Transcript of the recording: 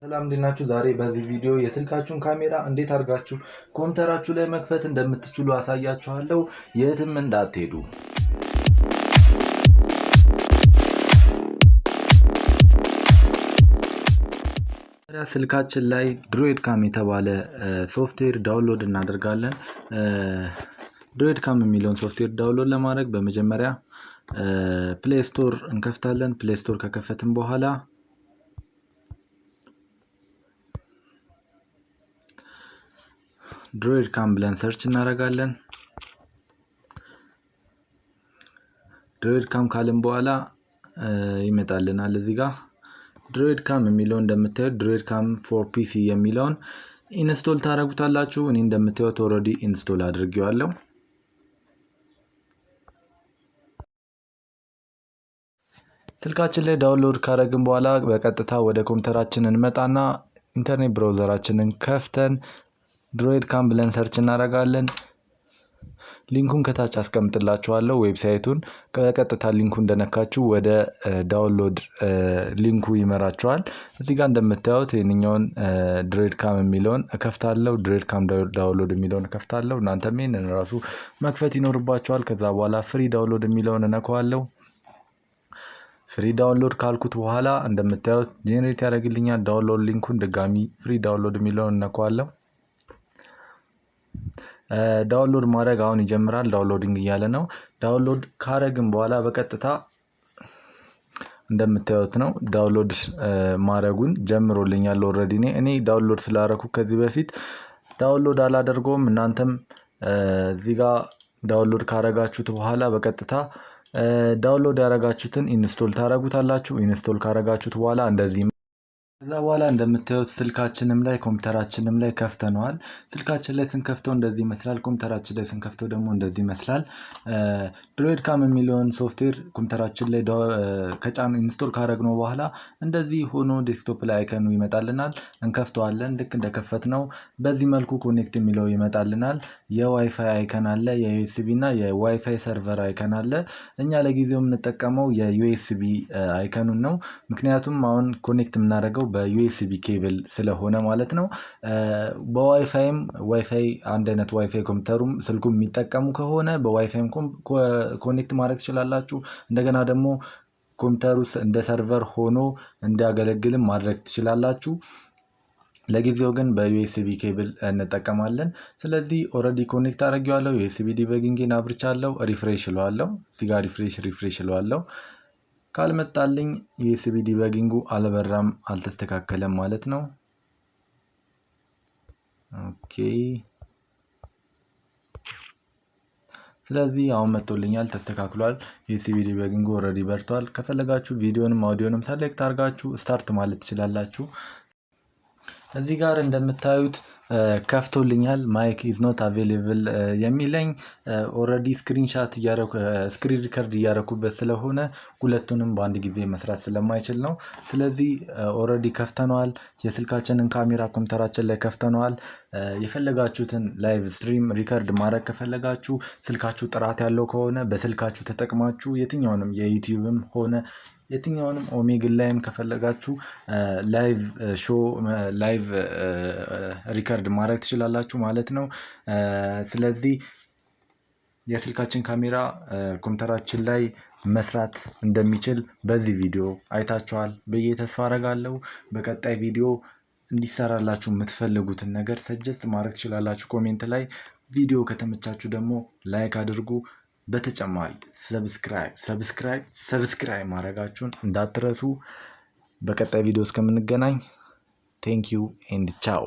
ሰላም እንዲናችሁ ዛሬ በዚህ ቪዲዮ የስልካችሁን ካሜራ እንዴት አድርጋችሁ ኮምፒዩተራችሁ ላይ መክፈት እንደምትችሉ አሳያችኋለሁ። የትም እንዳትሄዱ። ስልካችን ላይ droidcam የተባለ ሶፍትዌር ዳውንሎድ እናደርጋለን። droidcam የሚለውን ሶፍትዌር ዳውንሎድ ለማድረግ በመጀመሪያ ፕሌይ ስቶር እንከፍታለን። ፕሌይ ስቶር ከከፈትን በኋላ droidcam ብለን ሰርች እናደርጋለን። droidcam ካልን በኋላ ይመጣልናል እዚህ ጋር droidcam የሚለው እንደምታዩት droidcam for PC የሚለውን ኢንስቶል ታደርጉታላችሁ። እኔ እንደምታዩት ኦሬዲ ኢንስቶል አድርጌዋለሁ። ስልካችን ላይ ዳውንሎድ ካደረግን በኋላ በቀጥታ ወደ ኮምፒዩተራችን እንመጣና ኢንተርኔት ብራውዘራችንን ከፍተን droidcam ብለን ሰርች እናደርጋለን። ሊንኩን ከታች አስቀምጥላችኋለሁ ዌብሳይቱን። በቀጥታ ሊንኩን እንደነካችሁ ወደ ዳውንሎድ ሊንኩ ይመራችኋል። እዚህ ጋር እንደምታዩት የኛውን droidcam የሚለውን እከፍታለሁ። droidcam ዳውንሎድ የሚለውን እከፍታለሁ። እናንተም ይሄንን ራሱ መክፈት ይኖርባችኋል። ከዛ በኋላ ፍሪ ዳውንሎድ የሚለውን እነካዋለሁ። ፍሪ ዳውንሎድ ካልኩት በኋላ እንደምታዩት ጄኔሬት ያደርግልኛል ዳውንሎድ ሊንኩን። ድጋሚ ፍሪ ዳውንሎድ የሚለውን እነካዋለሁ። ዳውንሎድ ማድረግ አሁን ይጀምራል። ዳውንሎዲንግ እያለ ነው። ዳውንሎድ ካረግን በኋላ በቀጥታ እንደምታዩት ነው ዳውንሎድ ማድረጉን ጀምሮልኛል። ኦሬዲ እኔ ዳውንሎድ ስላደረኩ ከዚህ በፊት ዳውንሎድ አላደርገውም። እናንተም እዚህ ጋር ዳውንሎድ ካረጋችሁት በኋላ በቀጥታ ዳውንሎድ ያረጋችሁትን ኢንስቶል ታረጉታላችሁ። ኢንስቶል ካረጋችሁት በኋላ እንደዚህ ከዛ በኋላ እንደምታዩት ስልካችንም ላይ ኮምፒዩተራችንም ላይ ከፍተነዋል። ስልካችን ላይ ስንከፍተው እንደዚህ ይመስላል። ኮምፒዩተራችን ላይ ስንከፍተው ደግሞ እንደዚህ ይመስላል። droidcam የሚለውን ሶፍትዌር ኮምፒዩተራችን ላይ ከጫን ኢንስቶል ካረግነው በኋላ እንደዚህ ሆኖ ዴስክቶፕ ላይ አይከኑ ይመጣልናል። እንከፍተዋለን። ልክ እንደከፈትነው በዚህ መልኩ ኮኔክት የሚለው ይመጣልናል። የዋይፋይ አይከን አለ፣ የዩኤስቢ እና የዋይፋይ ሰርቨር አይከን አለ። እኛ ለጊዜው የምንጠቀመው የዩኤስቢ አይከኑን ነው። ምክንያቱም አሁን ኮኔክት የምናደርገው በዩኤስቢ ኬብል ስለሆነ ማለት ነው። በዋይፋይም ዋይፋይ አንድ አይነት ዋይፋይ ኮምፒውተሩም ስልኩም የሚጠቀሙ ከሆነ በዋይፋይም ኮኔክት ማድረግ ትችላላችሁ። እንደገና ደግሞ ኮምፒውተሩ እንደ ሰርቨር ሆኖ እንዲያገለግልም ማድረግ ትችላላችሁ። ለጊዜው ግን በዩኤስቢ ኬብል እንጠቀማለን። ስለዚህ ኦሬዲ ኮኔክት አድርጌዋለሁ። ዩኤስቢ ዲበጊንግን አብርቻለሁ። ሪፍሬሽ እለዋለሁ። እዚህ ጋር ሪፍሬሽ እለዋለሁ። ካልመጣልኝ ዩኤስቢ ዲበጊንጉ አልበራም አልተስተካከለም ማለት ነው። ኦኬ ስለዚህ አሁን መጥቶልኛል፣ ተስተካክሏል። ዩኤስቢ ዲበጊንጉ ኦሬዲ በርቷል። ከፈለጋችሁ ቪዲዮንም አውዲዮንም ሰሌክት አድርጋችሁ ስታርት ማለት ትችላላችሁ። እዚህ ጋር እንደምታዩት ከፍቶልኛል። ማይክ ኢዝ ኖት አቬሌብል የሚለኝ ኦሬዲ ስክሪንሻት ስክሪን ሪከርድ እያደረኩበት ስለሆነ ሁለቱንም በአንድ ጊዜ መስራት ስለማይችል ነው። ስለዚህ ኦሬዲ ከፍተነዋል። የስልካችንን ካሜራ ኮምፒዩተራችን ላይ ከፍተነዋል። የፈለጋችሁትን ላይቭ ስትሪም ሪከርድ ማድረግ ከፈለጋችሁ ስልካችሁ ጥራት ያለው ከሆነ በስልካችሁ ተጠቅማችሁ የትኛውንም የዩቲዩብም ሆነ የትኛውንም ኦሜግል ላይም ከፈለጋችሁ ላይቭ ሾው ላይቭ ሪከርድ ማድረግ ትችላላችሁ ማለት ነው። ስለዚህ የስልካችን ካሜራ ኮምፒዩተራችን ላይ መስራት እንደሚችል በዚህ ቪዲዮ አይታችኋል ብዬ ተስፋ አደርጋለሁ። በቀጣይ ቪዲዮ እንዲሰራላችሁ የምትፈልጉትን ነገር ሰጀስት ማድረግ ትችላላችሁ ኮሜንት ላይ። ቪዲዮ ከተመቻችሁ ደግሞ ላይክ አድርጉ። በተጨማሪ ሰብስክራይብ ማድረጋችሁን እንዳትረሱ። በቀጣይ ቪዲዮ እስከምንገናኝ ቴንክ ዩ ኤንድ ቻው።